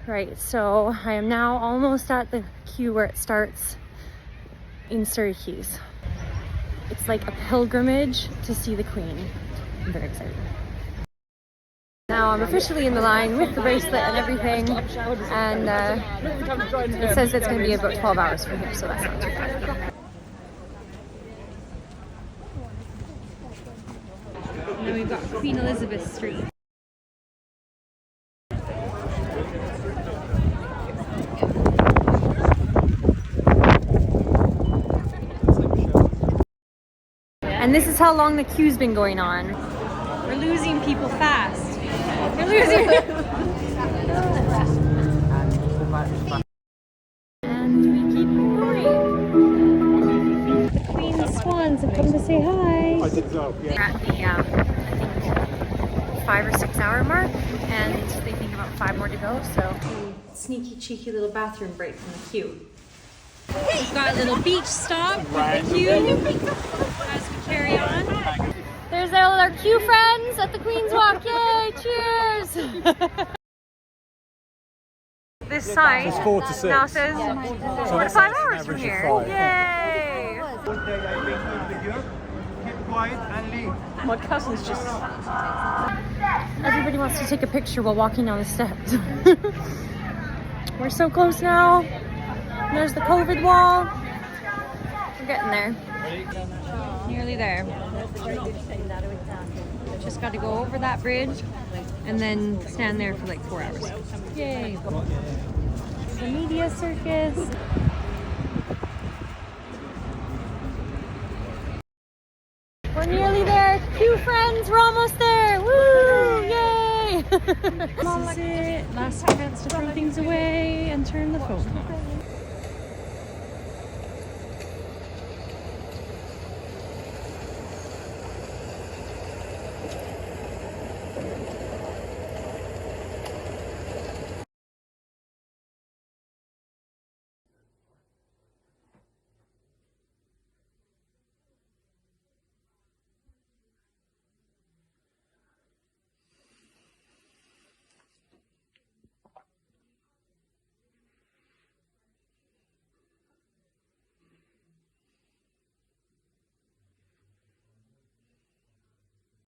Right, so I am now almost at the queue where it starts in Surrey Quays. It's like a pilgrimage to see the Queen. I'm very excited. Now I'm officially in the line with the bracelet and everything, and it says it's going to be about 12 hours from here, so that's not too bad. Now we've got Queen Elizabeth Street. And this is how long the queue's been going on. We're losing people fast. We're losing. And we keep going. The Queen's swans have come to say hi. I did so, yeah. We're at the, I think, 5 or 6 hour mark, and they think about 5 more to go, so. Sneaky, cheeky little bathroom break from the queue. We've got a little beach stop with the queue as we carry on. There's all our queue friends at the Queen's Walk. Yay! Cheers! This sign It's 4 to 6. now says 4 to 5 hours from here. Yay! Keep quiet and leave. My cousin's just... Everybody wants to take a picture while walking down the steps. We're so close now. There's the COVID wall. We're getting there. Nearly there. Just got to go over that bridge and then stand there for like 4 hours. Yay! The media circus. We're nearly there. Queue friends, we're almost there. Woo! Yay! This is it. Last chance to throw things away and turn the phone off.